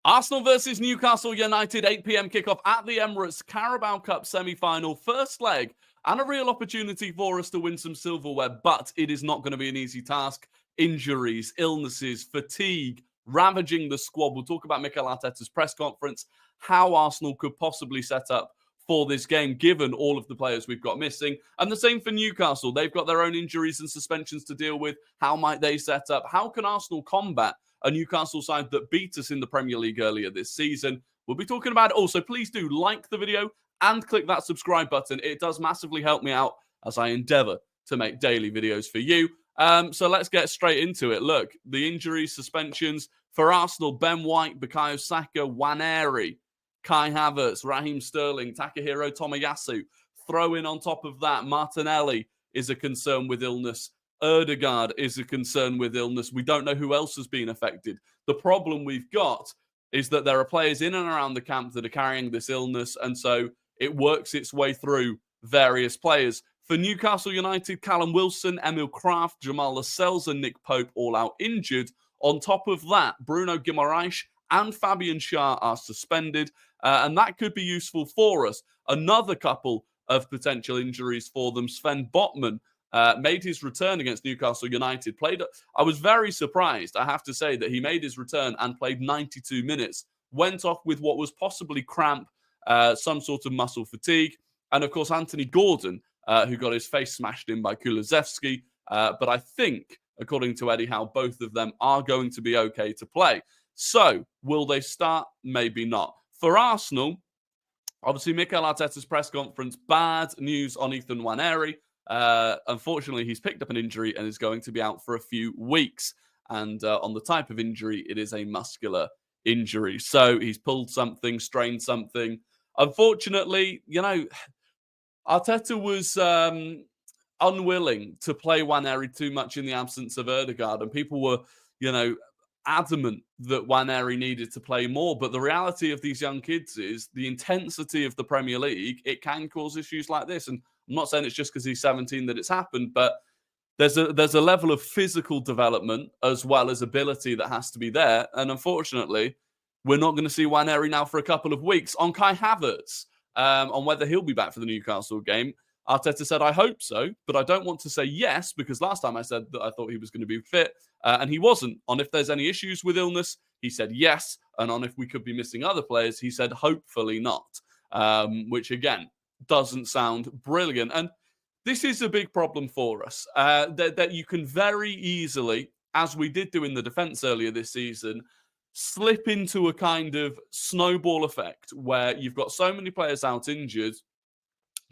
Arsenal versus Newcastle United, 8 p.m. kickoff at the Emirates Carabao Cup semi-final, first leg, and a real opportunity for us to win some silverware, but it is not going to be an easy task. Injuries, illnesses, fatigue, ravaging the squad. We'll talk about Mikel Arteta's press conference, how Arsenal could possibly set up for this game, given all of the players we've got missing. And the same for Newcastle. They've got their own injuries and suspensions to deal with. How might they set up? How can Arsenal combat a Newcastle side that beat us in the Premier League earlier this season? We'll be talking about it all. So please do like the video and click that subscribe button. It does massively help me out as I endeavour to make daily videos for you. So let's get straight into it. Look, the injuries, suspensions for Arsenal: Ben White, Bukayo Saka, Nwaneri, Kai Havertz, Raheem Sterling, Takahiro Tomiyasu. Throw in on top of that, Martinelli is a concern with illness. Ødegaard is a concern with illness. We don't know who else has been affected. The problem we've got is that there are players in and around the camp that are carrying this illness, and so it works its way through various players. For Newcastle United, Callum Wilson, Emil Kraft, Jamal Lascelles and Nick Pope all out injured. On top of that, Bruno Guimaraes and Fabian Schär are suspended, and that could be useful for us. Another couple of potential injuries for them. Sven Botman made his return against Newcastle United. I was very surprised, I have to say, that he made his return and played 92 minutes. Went off with what was possibly cramp, some sort of muscle fatigue. And of course, Anthony Gordon, who got his face smashed in by Kulusevski. But I think, according to Eddie Howe, both of them are going to be okay to play. So, will they start? Maybe not. For Arsenal, obviously, Mikel Arteta's press conference, bad news on Ethan Nwaneri. Unfortunately, he's picked up an injury and is going to be out for a few weeks. And on the type of injury, it is a muscular injury. So he's pulled something, strained something. Unfortunately, Arteta was unwilling to play Nwaneri too much in the absence of Ødegaard. And people were, adamant that Nwaneri needed to play more. But the reality of these young kids is the intensity of the Premier League, it can cause issues like this. And I'm not saying it's just because he's 17 that it's happened, but there's a level of physical development as well as ability that has to be there. And unfortunately, we're not going to see Nwaneri now for a couple of weeks. On Kai Havertz, on whether he'll be back for the Newcastle game, Arteta said, I hope so, but I don't want to say yes, because last time I said that I thought he was going to be fit, and he wasn't. On if there's any issues with illness, he said yes, and on if we could be missing other players, he said hopefully not, which again, doesn't sound brilliant. And this is a big problem for us, that you can very easily, as we did do in the defence earlier this season, slip into a kind of snowball effect where you've got so many players out injured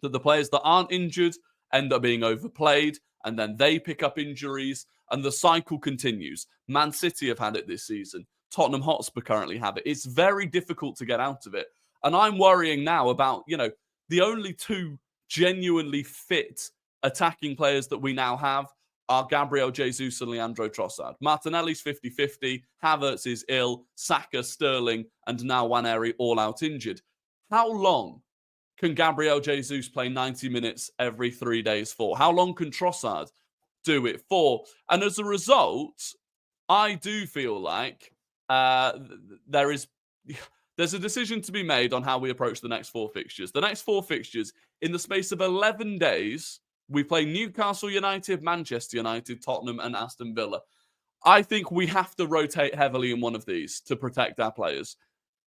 that the players that aren't injured end up being overplayed, and then they pick up injuries, and the cycle continues. Man City have had it this season. Tottenham Hotspur currently have it. It's very difficult to get out of it. And I'm worrying now about, the only two genuinely fit attacking players that we now have are Gabriel Jesus and Leandro Trossard. Martinelli's 50-50, Havertz is ill, Saka, Sterling, and now Nwaneri all out injured. How long can Gabriel Jesus play 90 minutes every 3 days for? How long can Trossard do it for? And as a result, I do feel like there's a decision to be made on how we approach the next four fixtures. The next four fixtures, in the space of 11 days, we play Newcastle United, Manchester United, Tottenham, and Aston Villa. I think we have to rotate heavily in one of these to protect our players.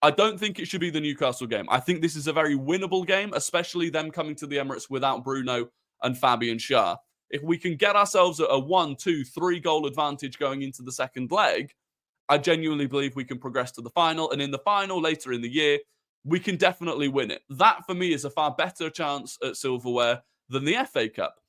I don't think it should be the Newcastle game. I think this is a very winnable game, especially them coming to the Emirates without Bruno and Fabian Schär. If we can get ourselves a 1, 2, 3 goal advantage going into the second leg, I genuinely believe we can progress to the final. And in the final later in the year, we can definitely win it. That, for me, is a far better chance at silverware than the FA Cup.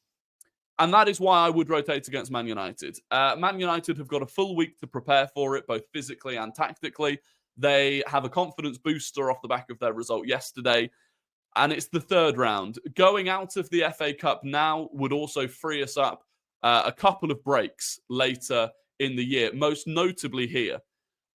And that is why I would rotate against Man United. Man United have got a full week to prepare for it, both physically and tactically. They have a confidence booster off the back of their result yesterday. And it's the third round. Going out of the FA Cup now would also free us up a couple of breaks later in the year, most notably here.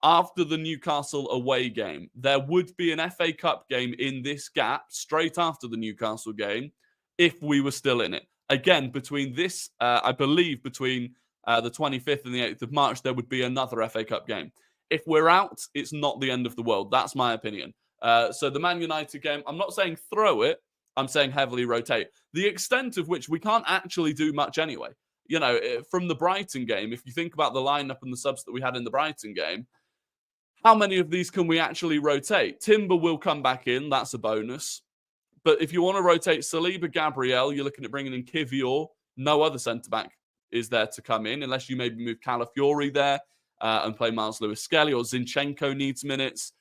After the Newcastle away game, there would be an FA Cup game in this gap straight after the Newcastle game if we were still in it. Again, between this, I believe between the 25th and the 8th of March, there would be another FA Cup game. if we're out, it's not the end of the world. That's my opinion. So the Man United game, I'm not saying throw it. I'm saying heavily rotate. The extent of which we can't actually do much anyway. You know, from the Brighton game, if you think about the lineup and the subs that we had in the Brighton game, how many of these can we actually rotate? Timber will come back in. That's a bonus. But if you want to rotate Saliba, Gabriel, you're looking at bringing in Kivior. No other centre-back is there to come in, unless you maybe move Calafiori there and play Miles Lewis-Skelly, or Zinchenko needs minutes.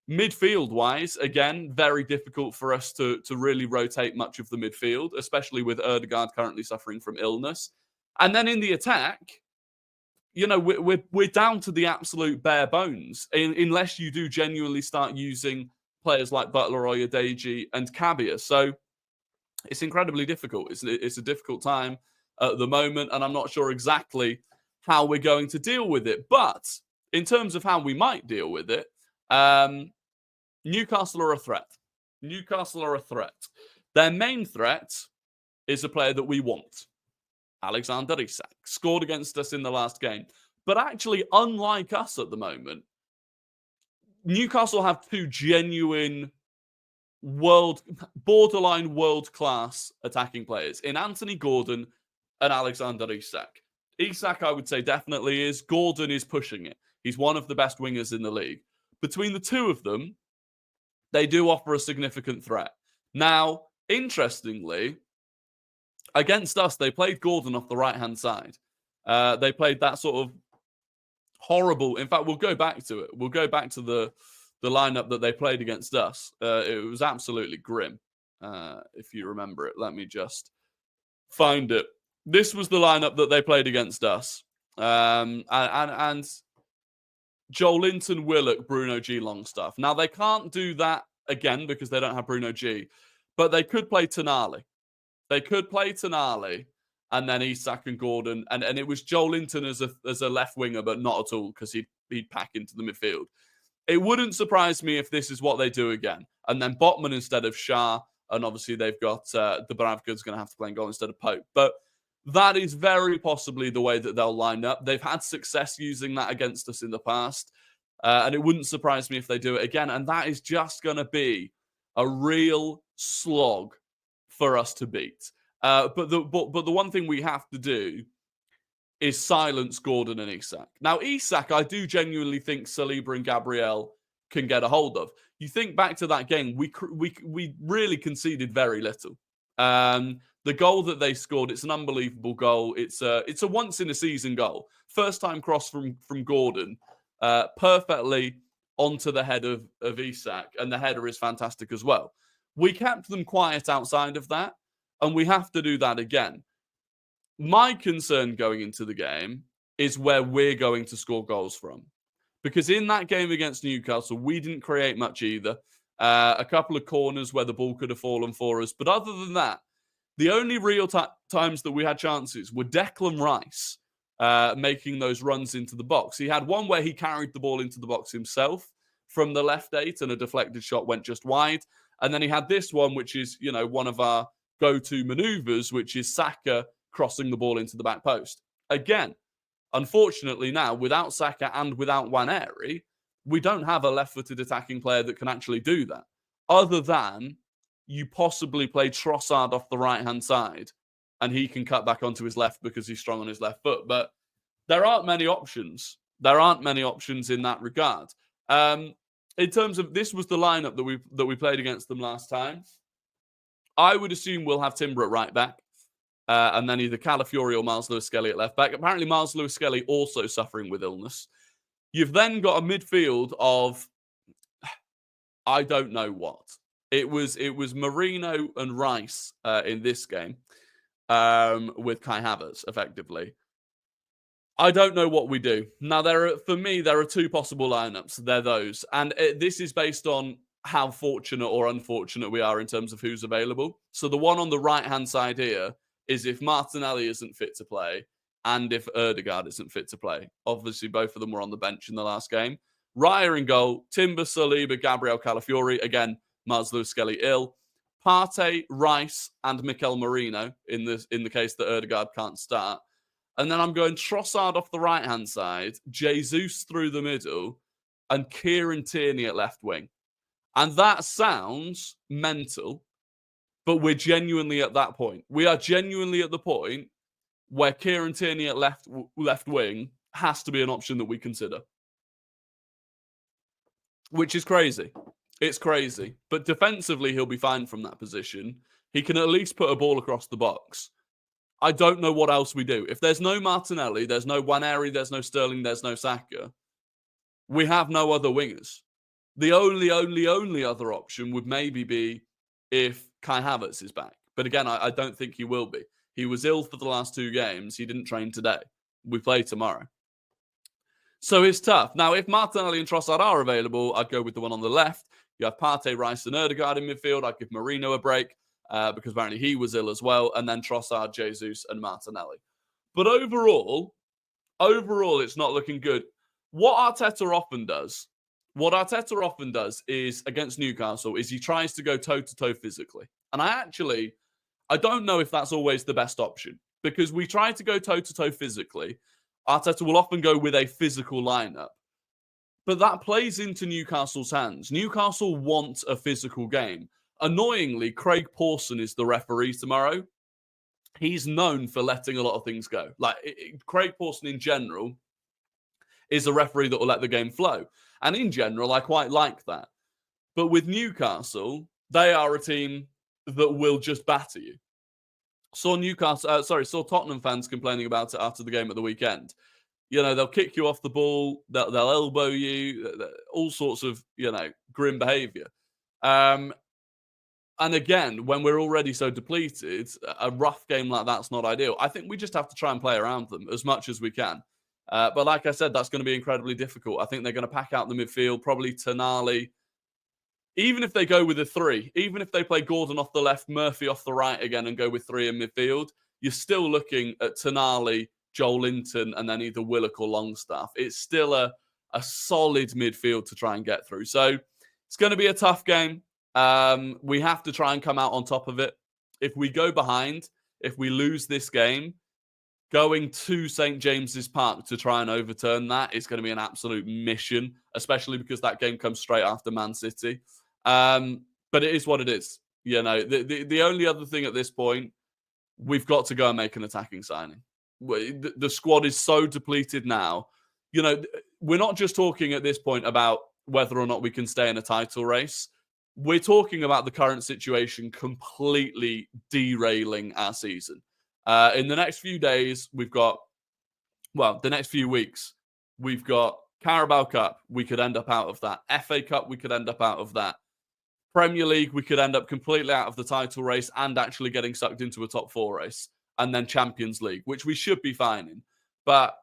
Midfield-wise, again, very difficult for us to really rotate much of the midfield, especially with Ødegaard currently suffering from illness. And then in the attack, you know, we're down to the absolute bare bones, unless you do genuinely start using players like Butler, Oyedeji, and Kabia. So it's incredibly difficult. It's a difficult time at the moment, and I'm not sure exactly how we're going to deal with it. But in terms of how we might deal with it, Newcastle are a threat. Newcastle are a threat. Their main threat is a player that we want. Alexander Isak scored against us in the last game. But actually, unlike us at the moment, Newcastle have two genuine borderline world-class attacking players in Anthony Gordon and Alexander Isak. Isak, I would say, definitely is. Gordon is pushing it. He's one of the best wingers in the league. Between the two of them, they do offer a significant threat. Now, interestingly, against us, they played Gordon off the right-hand side. They played that sort of horrible... In fact, we'll go back to it. We'll go back to the lineup that they played against us. It was absolutely grim, if you remember it. Let me just find it. This was the lineup that they played against us. And Joel Linton, Willock, Bruno G, Longstaff. Now, they can't do that again because they don't have Bruno G, but they could play Tonali. They could play Tonali and then Isak and Gordon. And it was Joel Linton as a left winger, but not at all because he'd pack into the midfield. It wouldn't surprise me if this is what they do again. And then Botman instead of Shah. And obviously they've got Dubravka's going to have to play in goal instead of Pope. But that is very possibly the way that they'll line up. They've had success using that against us in the past. And it wouldn't surprise me if they do it again. And that is just going to be a real slog for us to beat. But the one thing we have to do is silence Gordon and Isak. Now, Isak, I do genuinely think Saliba and Gabriel can get a hold of. You think back to that game, we really conceded very little. The goal that they scored, it's an unbelievable goal. It's a once in a season goal. First time cross from Gordon, perfectly onto the head of Isak, and the header is fantastic as well. We kept them quiet outside of that, and we have to do that again. My concern going into the game is where we're going to score goals from. Because in that game against Newcastle, we didn't create much either. A couple of corners where the ball could have fallen for us. But other than that, the only real times that we had chances were Declan Rice making those runs into the box. He had one where he carried the ball into the box himself from the left 8 and a deflected shot went just wide. And then he had this one, which is, you know, one of our go-to maneuvers, which is Saka crossing the ball into the back post. Again, unfortunately now, without Saka and without Nwaneri, we don't have a left-footed attacking player that can actually do that. Other than you possibly play Trossard off the right-hand side and he can cut back onto his left because he's strong on his left foot. But there aren't many options. There aren't many options in that regard. In terms of, this was the lineup that we played against them last time. I would assume we'll have Timber at right back. And then either Calafiori or Miles Lewis-Skelly at left back. Apparently, Miles Lewis-Skelly also suffering with illness. You've then got a midfield of, I don't know what. It was Marino and Rice in this game with Kai Havertz, effectively. I don't know what we do. Now, for me, there are two possible lineups. They're those. And this is based on how fortunate or unfortunate we are in terms of who's available. So the one on the right-hand side here is if Martinelli isn't fit to play and if Ødegaard isn't fit to play. Obviously, both of them were on the bench in the last game. Raya in goal, Timber, Saliba, Gabriel Calafiori. Again, Miles Lewis-Skelly ill. Partey, Rice, and Mikel Merino in the case that Ødegaard can't start. And then I'm going Trossard off the right-hand side, Jesus through the middle, and Kieran Tierney at left wing. And that sounds mental, but we're genuinely at that point. We are genuinely at the point where Kieran Tierney at left wing has to be an option that we consider. Which is crazy. It's crazy. But defensively, he'll be fine from that position. He can at least put a ball across the box. I don't know what else we do. If there's no Martinelli, there's no Nwaneri, there's no Sterling, there's no Saka, we have no other wingers. The only other option would maybe be if Kai Havertz is back. But again, I don't think he will be. He was ill for the last 2 games. He didn't train today. We play tomorrow. So it's tough. Now, if Martinelli and Trossard are available, I'd go with the one on the left. You have Partey, Rice, and Ødegaard in midfield. I'd give Marino a break because apparently he was ill as well. And then Trossard, Jesus, and Martinelli. But overall, it's not looking good. What Arteta often does is, against Newcastle, is he tries to go toe-to-toe physically. And I don't know if that's always the best option. Because we try to go toe-to-toe physically, Arteta will often go with a physical lineup. But that plays into Newcastle's hands. Newcastle want a physical game. Annoyingly, Craig Pawson is the referee tomorrow. He's known for letting a lot of things go. Craig Pawson in general is a referee that will let the game flow. And in general, I quite like that. But with Newcastle, they are a team that will just batter you. Saw Tottenham fans complaining about it after the game at the weekend. They'll kick you off the ball, they'll elbow you, all sorts of, grim behaviour. And again, when we're already so depleted, a rough game like that's not ideal. I think we just have to try and play around them as much as we can. But like I said, that's going to be incredibly difficult. I think they're going to pack out the midfield, probably Tonali. Even if they go with a 3, even if they play Gordon off the left, Murphy off the right again and go with 3 in midfield, you're still looking at Tonali, Joel Linton, and then either Willock or Longstaff. It's still a solid midfield to try and get through. So it's going to be a tough game. We have to try and come out on top of it. If we go behind, if we lose this game, going to St. James's Park to try and overturn that is going to be an absolute mission, especially because that game comes straight after Man City. But it is what it is. The only other thing at this point, we've got to go and make an attacking signing. The squad is so depleted now. We're not just talking at this point about whether or not we can stay in a title race. We're talking about the current situation completely derailing our season. In the next few days, the next few weeks, we've got Carabao Cup. We could end up out of that. FA Cup, we could end up out of that. Premier League, we could end up completely out of the title race and actually getting sucked into a top 4 race. And then Champions League, which we should be fine in. But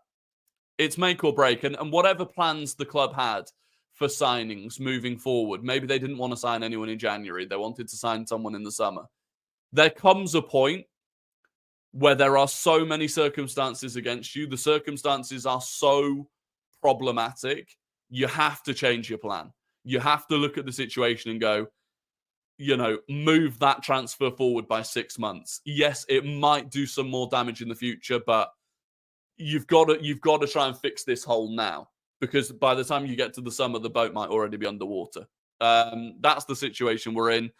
it's make or break. And whatever plans the club had for signings moving forward, maybe they didn't want to sign anyone in January. They wanted to sign someone in the summer. There comes a point where there are so many circumstances against you. The circumstances are so problematic. You have to change your plan. You have to look at the situation and go, move that transfer forward by 6 months. Yes, it might do some more damage in the future, but you've got to try and fix this hole now, because by the time you get to the summer, the boat might already be underwater. That's the situation we're in.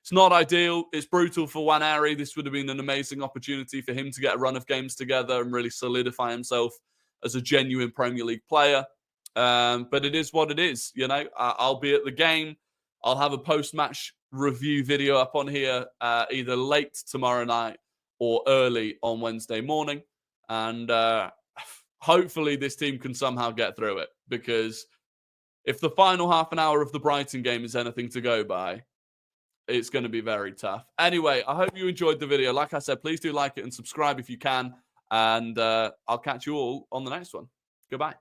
It's not ideal. It's brutal for Nwaneri. This would have been an amazing opportunity for him to get a run of games together and really solidify himself as a genuine Premier League player. But it is what it is. I'll be at the game. I'll have a post-match review video up on here either late tomorrow night or early on Wednesday morning. And hopefully this team can somehow get through it, because if the final half an hour of the Brighton game is anything to go by, it's going to be very tough. Anyway, I hope you enjoyed the video. Like I said, please do like it and subscribe if you can. And I'll catch you all on the next one. Goodbye.